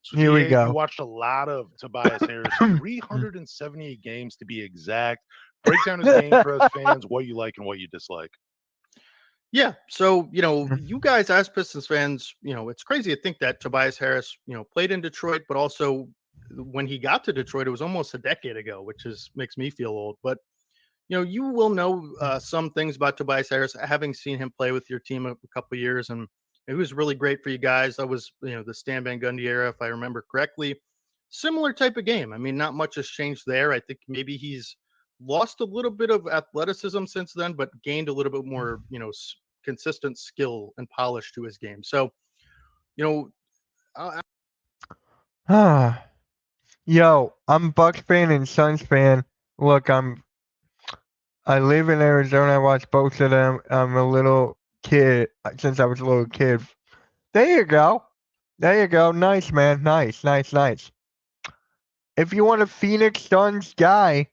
So Here we GA, you go. watched a lot of Tobias Harris, 378 games to be exact. Break down his game for us fans, what you like and what you dislike. Yeah. So, you guys as Pistons fans, it's crazy to think that Tobias Harris, played in Detroit, but also when he got to Detroit, it was almost a decade ago, which is makes me feel old. But you will know some things about Tobias Harris, having seen him play with your team a couple of years, and it was really great for you guys. That was, the Stan Van Gundy era, if I remember correctly. Similar type of game. I mean, not much has changed there. I think maybe he's lost a little bit of athleticism since then, but gained a little bit more, consistent skill and polish to his game. So, you know, I, Yo, I'm Bucks fan and Suns fan. Look, I live in Arizona. I watch both of them. I'm a little kid since I was a little kid. There you go. There you go. Nice, man. Nice, nice, nice. If you want a Phoenix Suns guy,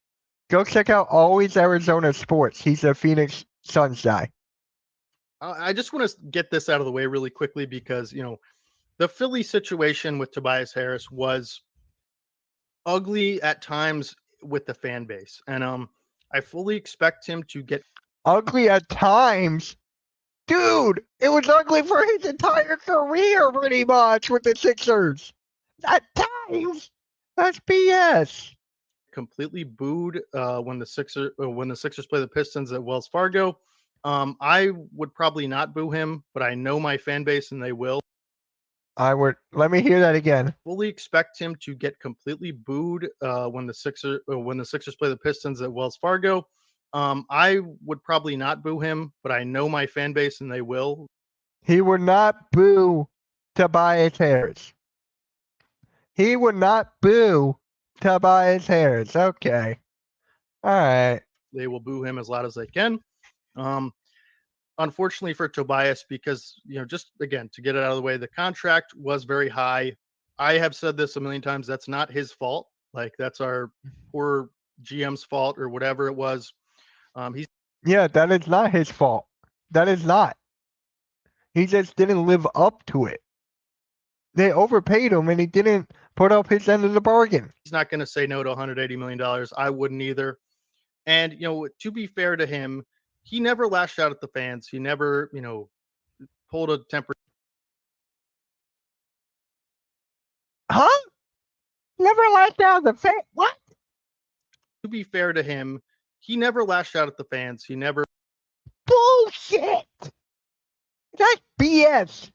go check out Always Arizona Sports. He's a Phoenix Suns guy. I just want to get this out of the way really quickly because, the Philly situation with Tobias Harris was ugly at times with the fan base. And I fully expect him to get Ugly at times. Dude, it was ugly for his entire career pretty much with the Sixers. At times. That's BS. completely booed when the Sixers play the Pistons at Wells Fargo. I would probably not boo him, but I know my fan base and they will. Let me hear that again. Fully expect him to get completely booed when the Sixers play the Pistons at Wells Fargo. I would probably not boo him, but I know my fan base and they will. He would not boo Tobias Harris. He would not boo Tobias Harris. Okay. All right. They will boo him as loud as they can. Um, Unfortunately for Tobias, because just again to get it out of the way, the contract was very high. I have said this a million times. That's not his fault. Like that's our poor GM's fault or whatever it was. He's Yeah, that is not his fault. That is not. He just didn't live up to it. They overpaid him and he didn't put up his end of the bargain. not going to say no to 180 million dollars. I wouldn't either. And to be fair to him, he never lashed out at the fans. He never pulled a temper. Huh? Never let down the fan. What? To be fair to him, he never lashed out at the fans. He never Bullshit. That's BS.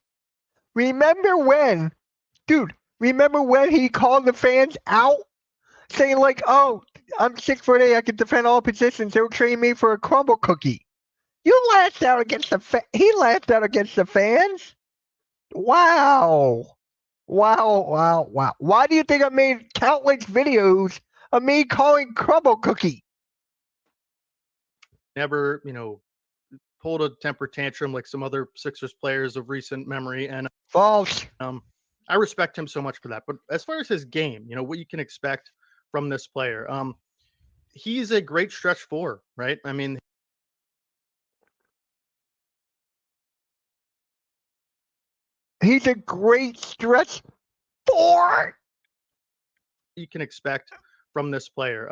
Remember when, dude, remember when he called the fans out? Saying like, oh, I'm 6'8", I can defend all positions. They'll trade me for a crumble cookie. You lashed out against he lashed out against the fans? Wow. Wow, wow, wow. Why do you think I made countless videos of me calling crumble cookie? never, pulled a temper tantrum like some other Sixers players of recent memory. And False. I respect him so much for that. But as far as his game, what you can expect from this player, he's a great stretch four, right? I mean, He's a great stretch four. you can expect from this player.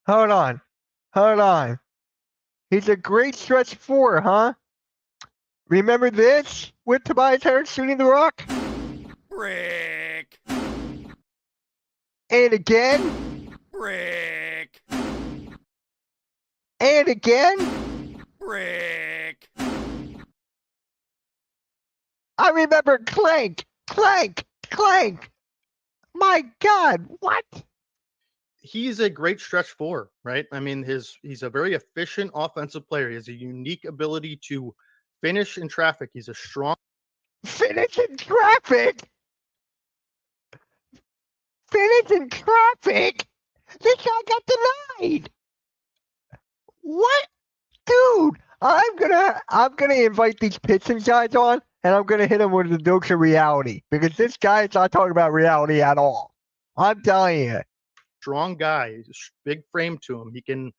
Hold on. Hold on. He's a great stretch four, huh? Remember this with Tobias Harris shooting the rock? Brick. And again. Brick. And again. Brick. I remember clank, clank, clank. My God, what? He's a great stretch four, right? I mean, he's a very efficient offensive player. He has a unique ability to finish in traffic. He's a strong Finish in traffic. Finish in traffic. This guy got denied. What? Dude, I'm gonna invite these Pistons guys on and I'm gonna hit them with the dose of reality because this guy is not talking about reality at all. I'm telling you. strong guy, big frame to him. He can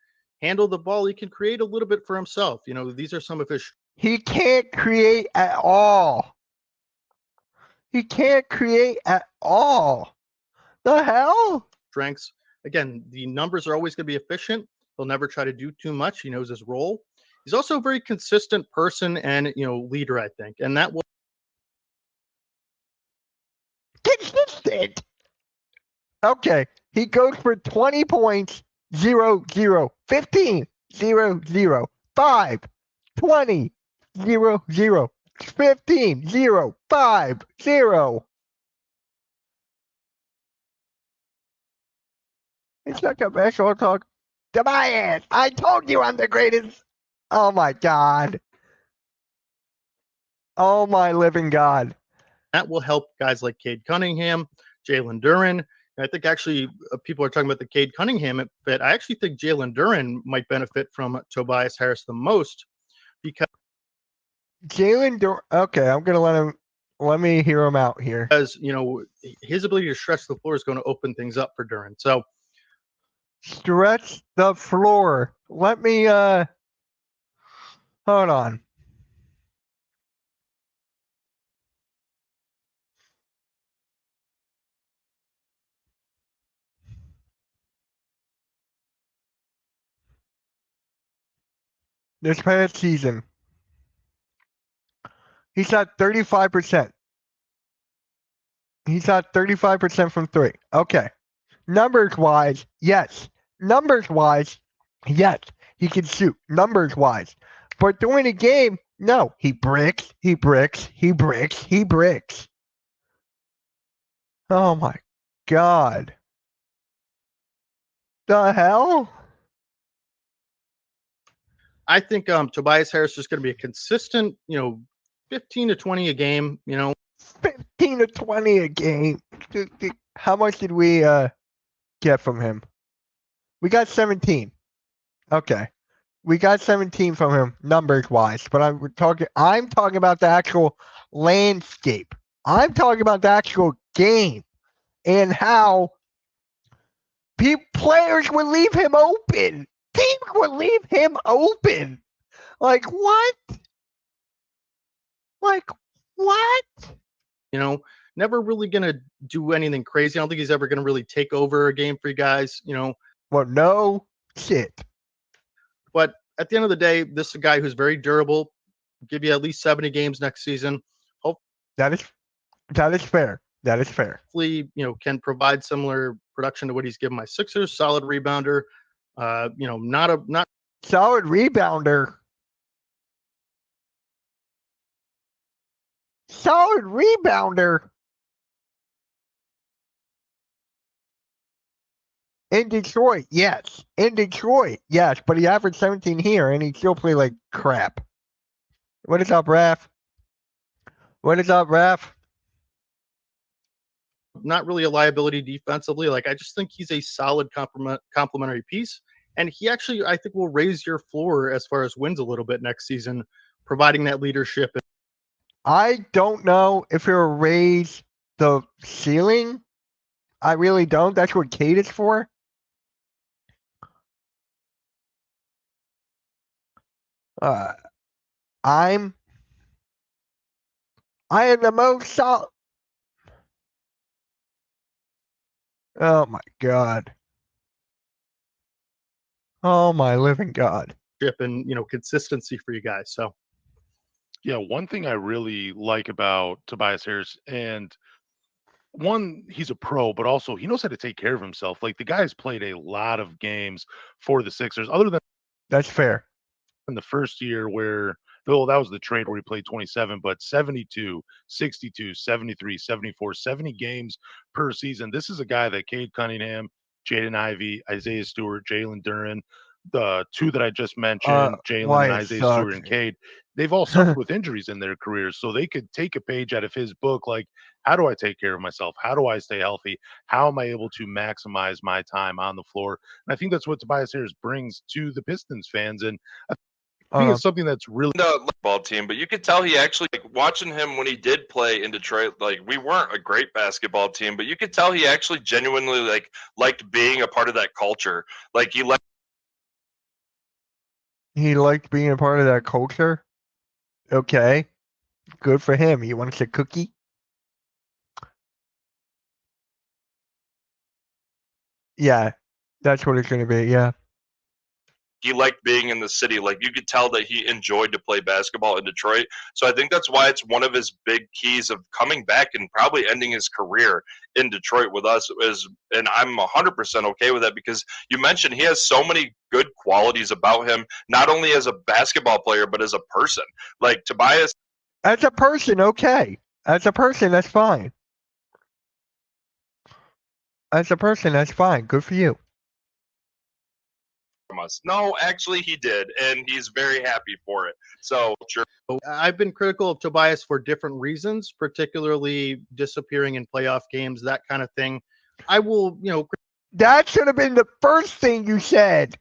handle the ball. He can create a little bit for himself. These are some of his He can't create at all. He can't create at all. The hell? strengths. Again, the numbers are always going to be efficient. He'll never try to do too much. He knows his role. He's also a very consistent person and leader, I think, and that will Consistent. Okay, he goes for 20 points, 0, 0, 15, 0, 0, 5, 20, 0, 0, 15, 0, 5, 0. It's like a special talk. Tobias, I told you I'm the greatest. Oh my God. Oh my living God. help guys like Cade Cunningham, Jalen Duren. And I think actually people are talking about the Cade Cunningham fit. I actually think Jalen Duren might benefit from Tobias Harris the most because Okay, I'm gonna let me hear him out here. his ability to stretch the floor is going to open things up for Duren. So Stretch the floor. Let me hold on. This past season, he's at 35%. He's at 35% from three. Okay. Numbers wise, yes. Numbers wise, yes. He can shoot. Numbers wise. But during the game, no. He bricks, he bricks, he bricks, he bricks. Oh my God. The hell? I think Tobias Harris is going to be a consistent, 15 to 20 a game, 15 to 20 a game. How much did we get from him? We got 17. Okay. We got 17 from him numbers wise, but I'm talking about the actual landscape. I'm talking about the actual game and how players would leave him open. Teams would leave him open. Like what? Like what? Never really going to do anything crazy. I don't think he's ever going to really take over a game for you guys, Well, no shit. But at the end of the day, this is a guy who's very durable. Give you at least 70 games next season. That is fair. That is fair. Hopefully, can provide similar production to what he's given my Sixers. Solid rebounder. Not solid rebounder. Solid rebounder. In Detroit, yes. In Detroit, yes. But he averaged 17 here, and he still played like crap. What is up, Raph? What is up, Raph? Not really a liability defensively. Like, I just think he's a solid complementary piece. And he actually, I think, will raise your floor as far as wins a little bit next season, providing that leadership. I don't know if he'll raise the ceiling. I really don't. That's what Cade is for. I am the most solid. Oh my God. Oh my living God. And consistency for you guys. So yeah, one thing I really like about Tobias Harris, and one, he's a pro, but also he knows how to take care of himself. Like the guy's played a lot of games for the Sixers, other than that's fair. In the first year where though that was the trade where he played 27, but 72, 62, 73, 74, 70 games per season. This is a guy that Cade Cunningham, Jaden Ivey, Isaiah Stewart, Jalen Duren, the two that I just mentioned, Jalen and Isaiah Stewart and Cade, they've all suffered with injuries in their careers. So they could take a page out of his book, like, how do I take care of myself? How do I stay healthy? How am I able to maximize my time on the floor? And I think that's what Tobias Harris brings to the Pistons fans. And I think it's something that's really the ball team, but you could tell he actually watching him when he did play in Detroit. Like we weren't a great basketball team, but you could tell he actually genuinely liked being a part of that culture. Like he liked being a part of that culture. Okay, good for him. You want a cookie? Yeah, that's what it's going to be. Yeah. He liked being in the city. Like you could tell that he enjoyed to play basketball in Detroit. So I think that's why it's one of his big keys of coming back and probably ending his career in Detroit with us is, and I'm 100% okay with that because you mentioned he has so many good qualities about him, not only as a basketball player, but as a person. Like Tobias. As a person, okay. As a person, that's fine. As a person, that's fine. Good for you. From us. No, actually he did, and he's very happy for it. So sure. I've been critical of Tobias for different reasons, particularly disappearing in playoff games, that kind of thing. I will, That should have been the first thing you said.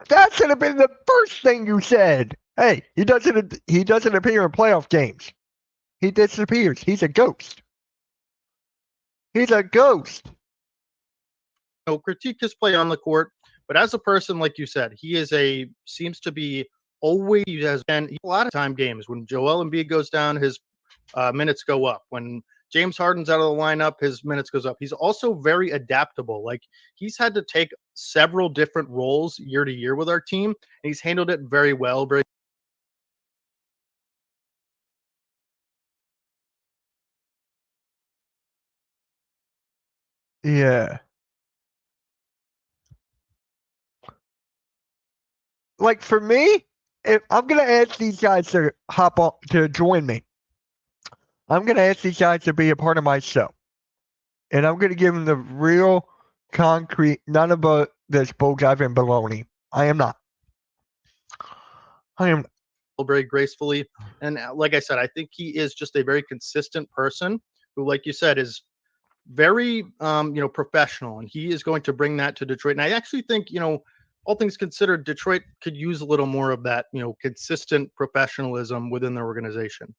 That should have been the first thing you said. Hey, he doesn't appear in playoff games. He disappears. He's a ghost. He's a ghost. critique his play on the court, but as a person, like you said, seems to be always has been a lot of time games. When Joel Embiid goes down, his minutes go up. When James Harden's out of the lineup, his minutes goes up. He's also very adaptable. Like he's had to take several different roles year to year with our team, and he's handled it very well. Yeah. Like for me, if I'm gonna ask these guys to hop on to join me, I'm gonna ask these guys to be a part of my show, and I'm gonna give them the real, concrete, none of this bulljive and baloney. I am not. I am. Very gracefully, and like I said, I think he is just a very consistent person who, like you said, is very professional, and he is going to bring that to Detroit. And I actually think, all things considered, Detroit could use a little more of that, consistent professionalism within their organization.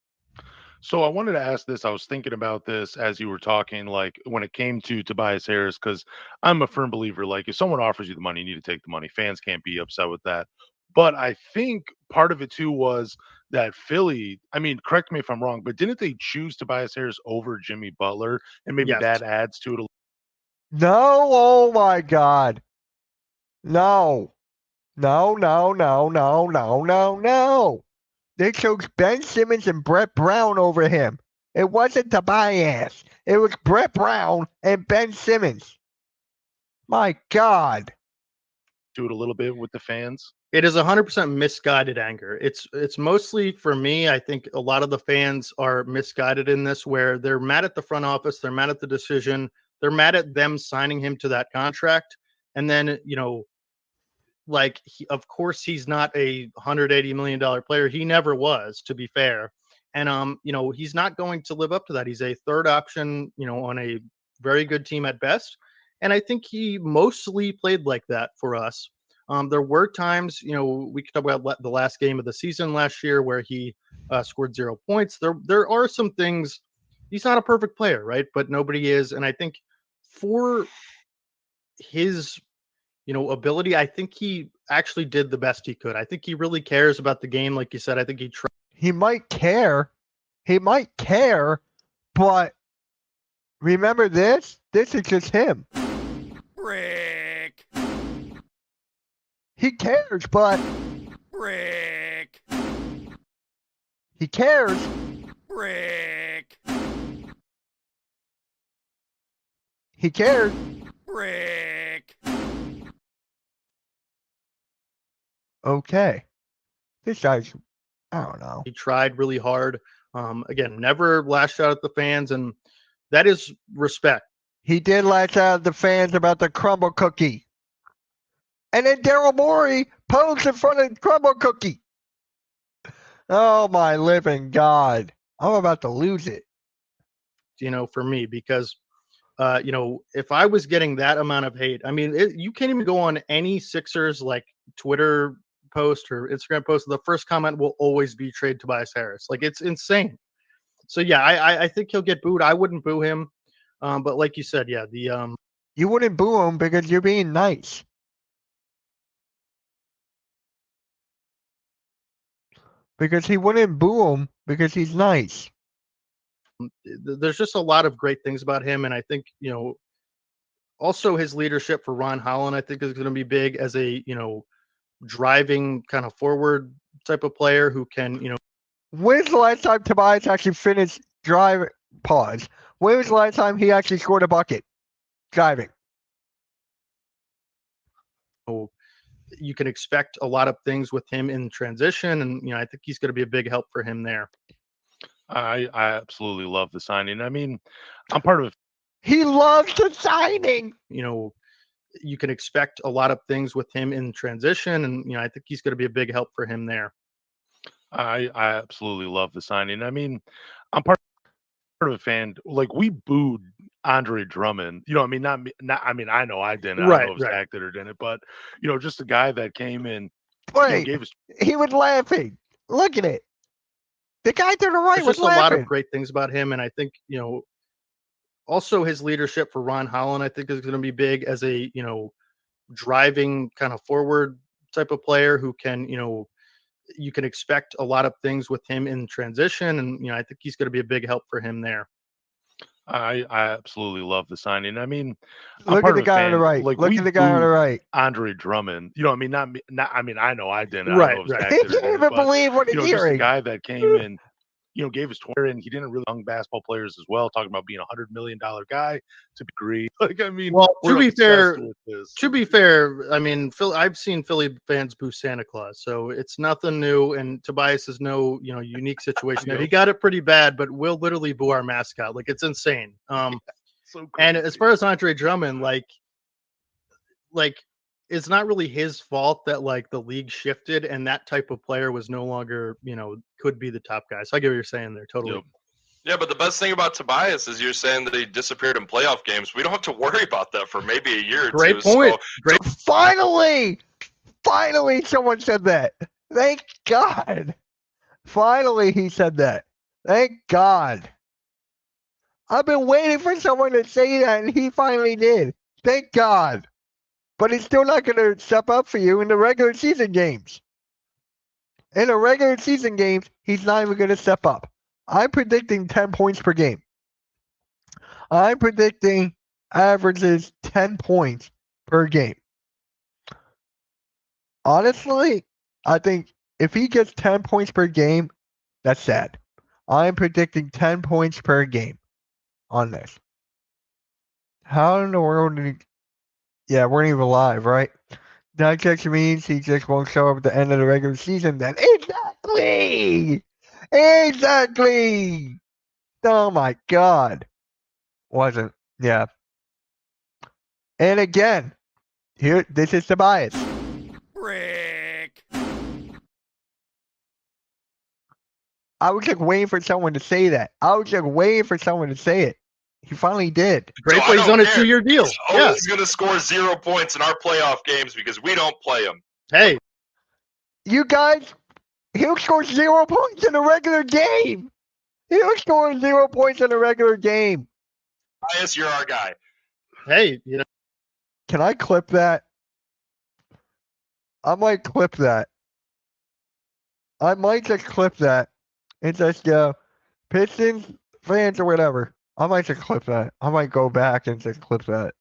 So I wanted to ask this. I was thinking about this as you were talking, like when it came to Tobias Harris, because I'm a firm believer, like if someone offers you the money, you need to take the money. Fans can't be upset with that. But I think part of it too was that Philly, I mean, correct me if I'm wrong, but didn't they choose Tobias Harris over Jimmy Butler? And maybe Yes. that adds to it a No, oh my God. No. No, no, no, no, no, no, no. They chose Ben Simmons and Brett Brown over him. It wasn't Tobias. It was Brett Brown and Ben Simmons. My God. to it a little bit with the fans. It is 100% misguided anger. It's mostly for me. I think a lot of the fans are misguided in this, where they're mad at the front office, they're mad at the decision, they're mad at them signing him to that contract, and then of course he's not a $180 million player. He never was, to be fair, and he's not going to live up to that. He's a third option, on a very good team at best, and I think he mostly played like that for us. There were times, we could talk about the last game of the season last year where he scored 0 points. There are some things. He's not a perfect player, right? But nobody is, and I think for his ability, I think he actually did the best he could. I think he really cares about the game, like you said. I think he tried. He might care. He might care, but remember this? This is just him. Brick. He cares, but Brick. he cares. Brick. He cares. Brick. Okay. This guy's, I don't know. He tried really hard. Again, never lashed out at the fans, and that is respect. He did lash out at the fans about the crumble cookie. And then Daryl Morey posed in front of the crumble cookie. Oh, my living God. I'm about to lose it. For me, because, if I was getting that amount of hate, I mean, you can't even go on any Sixers like Twitter post or Instagram post. The first comment will always be trade Tobias Harris. Like, it's insane. So yeah, I think he'll get booed. I wouldn't boo him. But like you said, yeah, You wouldn't boo him because you're being nice. Because he wouldn't boo him because he's nice. there's just a lot of great things about him, and I think Also, his leadership for Ron Holland, I think, is going to be big as a driving kind of forward type of player who can When's the last time Tobias actually finished driving? Pause. When was the last time he actually scored a bucket driving? you can expect a lot of things with him in transition, and I think he's going to be a big help for him there. I absolutely love the signing. I mean, I'm part of. He loves the signing. You can expect a lot of things with him in transition, and I think he's going to be a big help for him there. I absolutely love the signing. I mean, I'm part of a fan. Like we booed Andre Drummond. I mean, not me. Not. I mean, I know I didn't. I don't know if Zach did or didn't, but just a guy that came in. Wait, gave us. He was laughing. Look at it. The guy to the right There's was just laughing. a lot of great things about him, and I think also his leadership for Ron Holland, I think, is going to be big as a driving kind of forward type of player who can you can expect a lot of things with him in transition, and I think he's going to be a big help for him there. I absolutely love the signing. I mean, look at the guy on the right. Like look we at the guy on the right. Andre Drummond. I mean, not me. Not. I mean, I know I didn't. I Right, don't know if right. Zach He did or can't didn't, even but believe what he's just a hearing. guy that came in. Gave us 20, and he didn't really young basketball players as well. Talking about being $100 million guy to agree. Like, I mean, Well, we're to be fair, with this. I mean, I've seen Philly fans boo Santa Claus, so it's nothing new. And Tobias is no, unique situation there. He got it pretty bad, but we'll literally boo our mascot. Like, it's insane. So and as far as Andre Drummond, like it's not really his fault that like the league shifted and that type of player was no longer, could be the top guy. So I get what you're saying there. Totally. Yep. Yeah, but the best thing about Tobias is you're saying that he disappeared in playoff games. We don't have to worry about that for maybe a year or Great two. point. So, Finally, someone said that. Thank God. Finally, he said that. Thank God. I've been waiting for someone to say that, and he finally did. Thank God. But he's still not going to step up for you in the regular season games. In the regular season games, he's not even going to step up. I'm predicting 10 points per game. I'm predicting averages 10 points per game. Honestly, I think if he gets 10 points per game, that's sad. I'm predicting 10 points per game on this. How in the world did he... Yeah, we're not even live, right? That just means he just won't show up at the end of the regular season then. Exactly! Exactly! Oh my God. Wasn't. Yeah. And again, here, this is Tobias. Brick. I was just waiting for someone to say that. I was just waiting for someone to say it. He finally did. Great, So but he's on a 2-year deal. He's always going to score 0 points in our playoff games because we don't play him. Hey, You guys, he'll score 0 points in a regular game. He'll score 0 points in a regular game. Bias, you're our guy. hey, Can I clip that? I might clip that. I might just clip that and just go, Pistons fans or whatever. I might just clip that. I might go back and just clip that.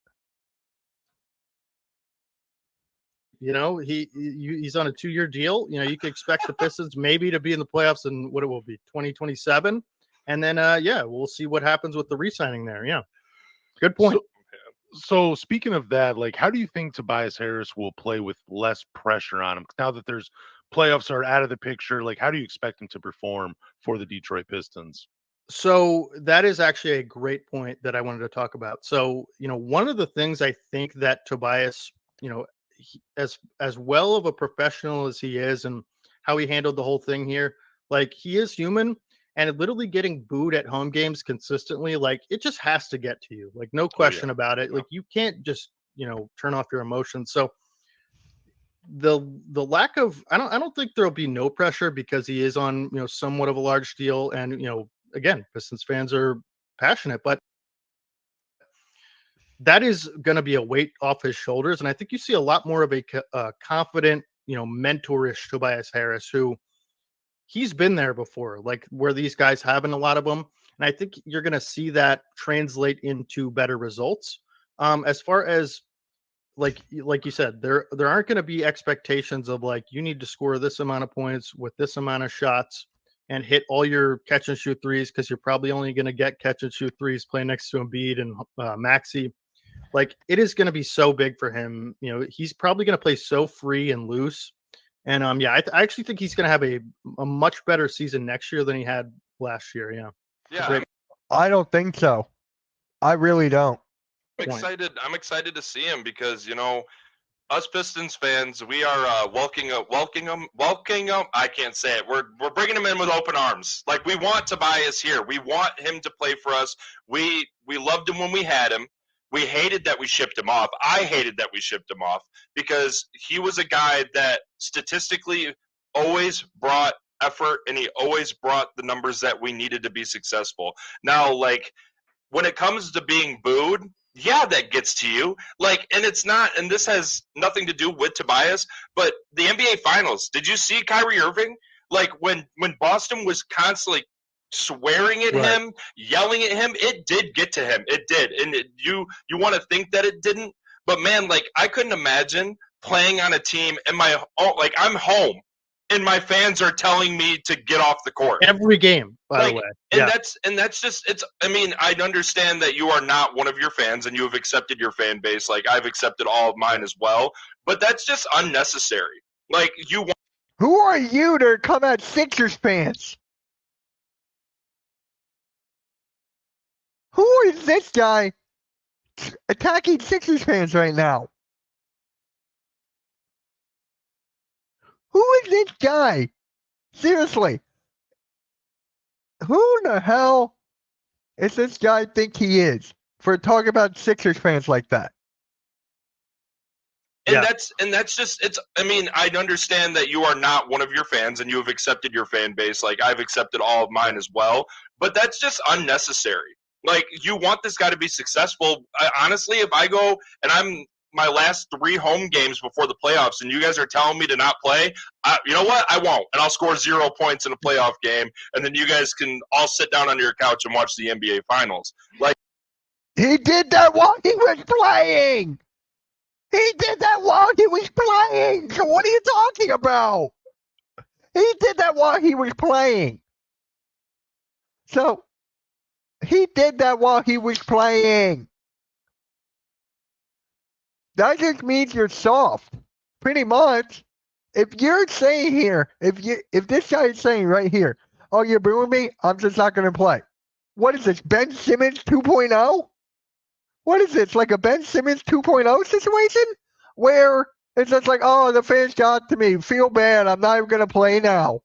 he's on a 2-year deal. You can expect the Pistons maybe to be in the playoffs in what it will be 2027, and then we'll see what happens with the re-signing there. Yeah, good point. So speaking of that, like, how do you think Tobias Harris will play with less pressure on him now that there's playoffs are out of the picture? Like, how do you expect him to perform for the Detroit Pistons? So that is actually a great point that I wanted to talk about. So, one of the things I think that Tobias, as well of a professional as he is and how he handled the whole thing here, like he is human and literally getting booed at home games consistently, like it just has to get to you. Like no question about it. Like you can't just, turn off your emotions. So the lack of I don't think there'll be no pressure because he is on, somewhat of a large deal and, again, Pistons fans are passionate, but that is going to be a weight off his shoulders. And I think you see a lot more of a confident, mentorish Tobias Harris, who he's been there before, like where these guys haven't, a lot of them. And I think you're going to see that translate into better results. As far as like you said, there aren't going to be expectations of like you need to score this amount of points with this amount of shots and hit all your catch and shoot threes because you're probably only going to get catch and shoot threes playing next to Embiid and Maxey. Like it is going to be so big for him. You know, he's probably going to play so free and loose. And yeah, I actually think he's going to have a much better season next year than he had last year. Yeah. Yeah, I don't think so. I really don't. I'm excited. I'm excited to see him because us Pistons fans, we are welcoming him. I can't say it. We're bringing him in with open arms. Like we want Tobias here. We want him to play for us. We loved him when we had him. We hated that we shipped him off. I hated that we shipped him off because he was a guy that statistically always brought effort and he always brought the numbers that we needed to be successful. Now, like when it comes to being booed, yeah, that gets to you. Like, and it's not, and this has nothing to do with Tobias, but the NBA Finals. Did you see Kyrie Irving? Like when Boston was constantly swearing at him, yelling at him, it did get to him. It did, and you want to think that it didn't, but man, like I couldn't imagine playing on a team and like I'm home and my fans are telling me to get off the court every game, by the way. And that's just it's. I mean, I understand that you are not one of your fans and you have accepted your fan base. Like I've accepted all of mine as well, but that's just unnecessary. Like Who are you to come at Sixers fans? Who is this guy attacking Sixers fans right now? Who is this guy? Seriously. Who the hell is this guy think he is for talking about Sixers fans like that? And that's just it's. I mean, I understand that you are not one of your fans and you have accepted your fan base. Like I've accepted all of mine as well, but that's just unnecessary. Like you want this guy to be successful. Honestly, if I go and I'm my last 3 home games before the playoffs, and you guys are telling me to not play, you know what? I won't, and I'll score 0 points in a playoff game, and then you guys can all sit down on your couch and watch the NBA Finals. Like he did that while he was playing. He did that while he was playing. So what are you talking about? He did that while he was playing. So he did that while he was playing. That just means you're soft, pretty much. If you're saying here, if this guy is saying right here, oh, you're booing me, I'm just not going to play. What is this, Ben Simmons 2.0? What is this, like a Ben Simmons 2.0 situation? Where it's just like, oh, the fans got to me, feel bad, I'm not even going to play now.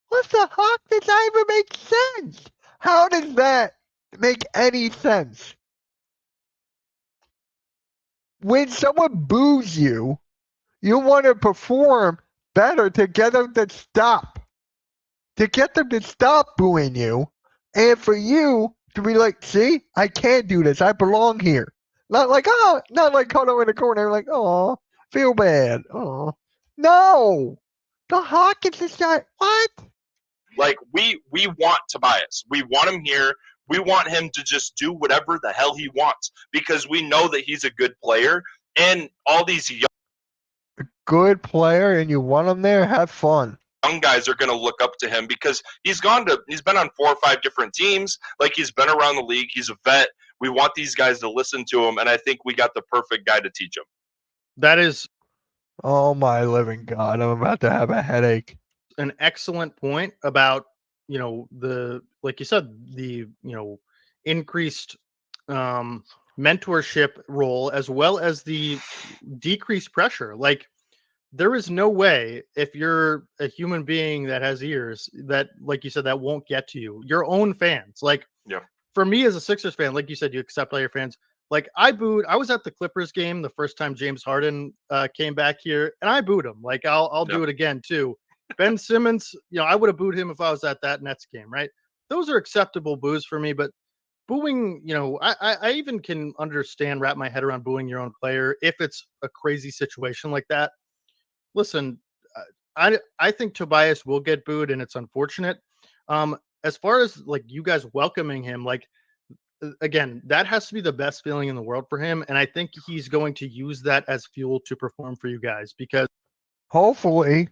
What the heck does that even make sense? How does that make any sense? When someone boos you, you want to perform better to get them to stop. To get them to stop booing you. And for you to be like, see, I can't do this. I belong here. Not like, not like cuddle in the corner like, oh, feel bad. Oh. No. The Hawkins is not, what? Like, we want Tobias. We want him here. We want him to just do whatever the hell he wants because we know that he's a good player. And all these good player and you want him there, have fun. Young guys are going to look up to him because he's been on 4 or 5 different teams. Like he's been around the league. He's a vet. We want these guys to listen to him. And I think we got the perfect guy to teach him. That is. Oh my living God. I'm about to have a headache. An excellent point about, like you said, the, increased mentorship role as well as the decreased pressure. Like there is no way if you're a human being that has ears that, like you said, that won't get to you, your own fans. Like for me as a Sixers fan, like you said, you accept all your fans. Like I was at the Clippers game the first time James Harden came back here and I booed him. Like I'll do it again too. Ben Simmons, I would have booed him if I was at that Nets game, right? Those are acceptable boos for me, but booing, I even can wrap my head around booing your own player if it's a crazy situation like that. Listen, I think Tobias will get booed and it's unfortunate. As far as like you guys welcoming him, like again, that has to be the best feeling in the world for him. And I think he's going to use that as fuel to perform for you guys because Hopefully.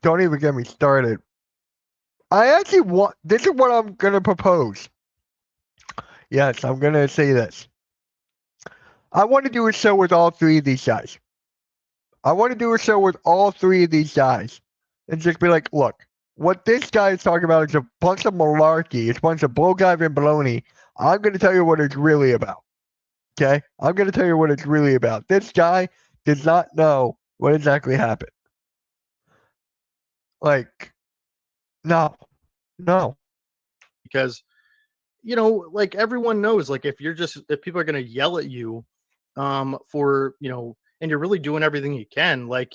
Don't even get me started. I actually want, this is what I'm going to propose. Yes, I'm going to say this. I want to do a show with all three of these guys. I want to do a show with all three of these guys and just be like, look, what this guy is talking about is a bunch of malarkey. It's a bunch of bullgiving and baloney. I'm going to tell you what it's really about. Okay? I'm going to tell you what it's really about. This guy does not know what exactly happened. Like, no. because like everyone knows, like if people are going to yell at you for and you're really doing everything you can, like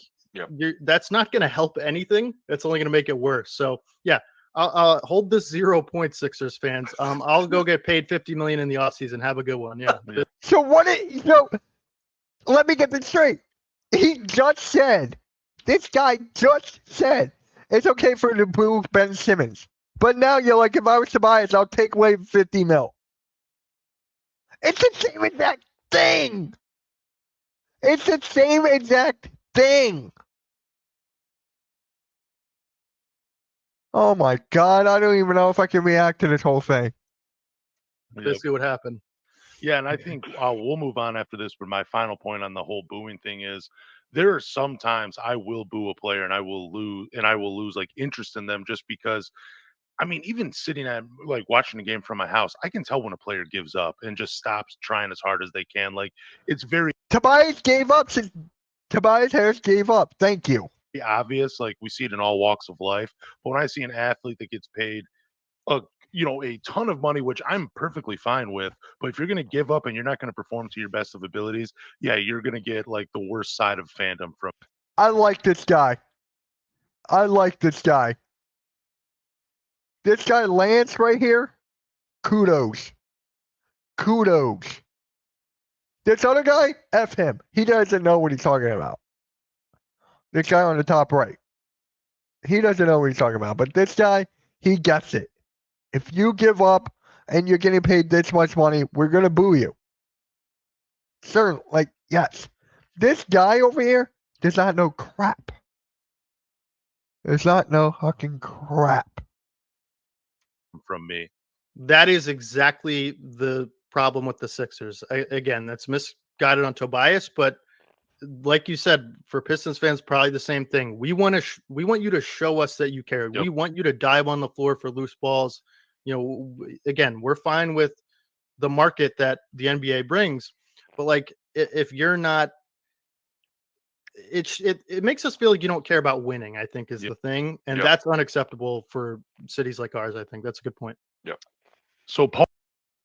that's not going to help anything. That's only going to make it worse. So yeah, I'll hold this 0 point, Sixers fans. I'll go get paid $50 million in the offseason. Have a good one. Yeah. So let me get this straight. He just said, this guy just said, it's okay for him to boo Ben Simmons. But now you're like, if I was Tobias, I'll take away 50 mil. It's the same exact thing. It's the same exact thing. Oh my God, I don't even know if I can react to this whole thing. Let's see what happened. Yeah, and I think we'll move on after this, but my final point on the whole booing thing is there are some times I will boo a player and I will lose like interest in them just because I mean, even sitting at like watching a game from my house, I can tell when a player gives up and just stops trying as hard as they can. Like it's very Tobias gave up since Tobias Harris gave up. Thank you. obvious. Like we see it in all walks of life. But when I see an athlete that gets paid a a ton of money, which I'm perfectly fine with, but if you're going to give up and you're not going to perform to your best of abilities, yeah, you're going to get like the worst side of fandom from. I like this guy. This guy Lance right here, kudos. This other guy, F him. He doesn't know what he's talking about. This guy on the top right, he doesn't know what he's talking about. But this guy, he gets it. If you give up and you're getting paid this much money, we're going to boo you. Sir, like, yes. This guy over here does not know crap. Does not know fucking crap. From me. That is exactly the problem with the Sixers. Again, that's misguided on Tobias, but like you said, for Pistons fans, probably the same thing. We want you to show us that you care. Yep. We want you to dive on the floor for loose balls. Again, we're fine with the market that the NBA brings, but like if you're not, it makes us feel like you don't care about winning, I think is the thing. And that's unacceptable for cities like ours. I think that's a good point. Yep. So Paul.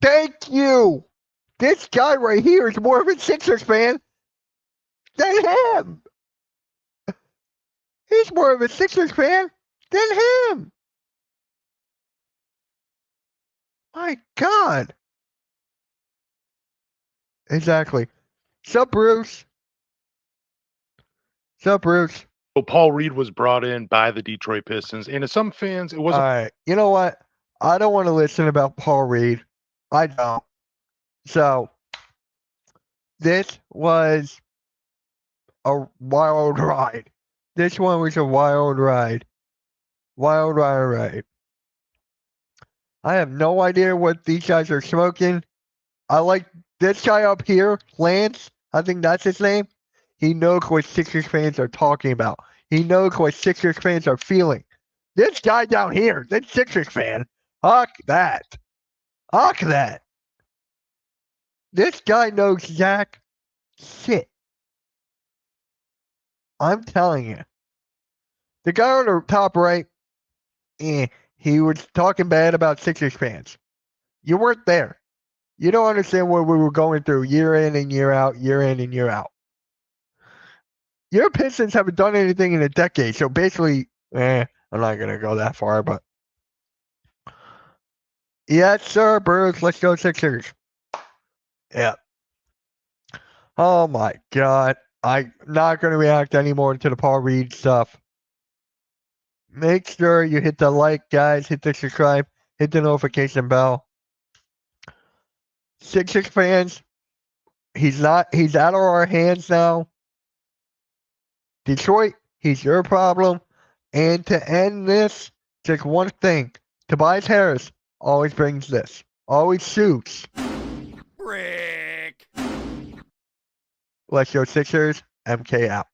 Thank you. This guy right here is more of a Sixers fan than him. He's more of a Sixers fan than him. My God. Exactly. Sup, Bruce? So Paul Reed was brought in by the Detroit Pistons, and to some fans, it wasn't. All right. You know what? I don't want to listen about Paul Reed. I don't. So, this was a wild ride. This one was a wild ride. Wild ride. I have no idea what these guys are smoking. I like this guy up here, Lance. I think that's his name. He knows what Sixers fans are talking about. He knows what Sixers fans are feeling. This guy down here, this Sixers fan, fuck that. This guy knows jack shit. I'm telling you. The guy on the top right, he was talking bad about Sixers fans. You weren't there. You don't understand what we were going through year in and year out. Your Pistons haven't done anything in a decade, so basically, I'm not going to go that far, but yes, sir, Bruce, let's go Sixers. Yeah. Oh, my God. I'm not going to react anymore to the Paul Reed stuff Make sure you hit the like, guys. Hit the subscribe. Hit the notification bell. Sixers fans, he's out of our hands now. Detroit, he's your problem. And to end this, just one thing. Tobias Harris always brings this. Always shoots. Brick. Let's go Sixers. MK out.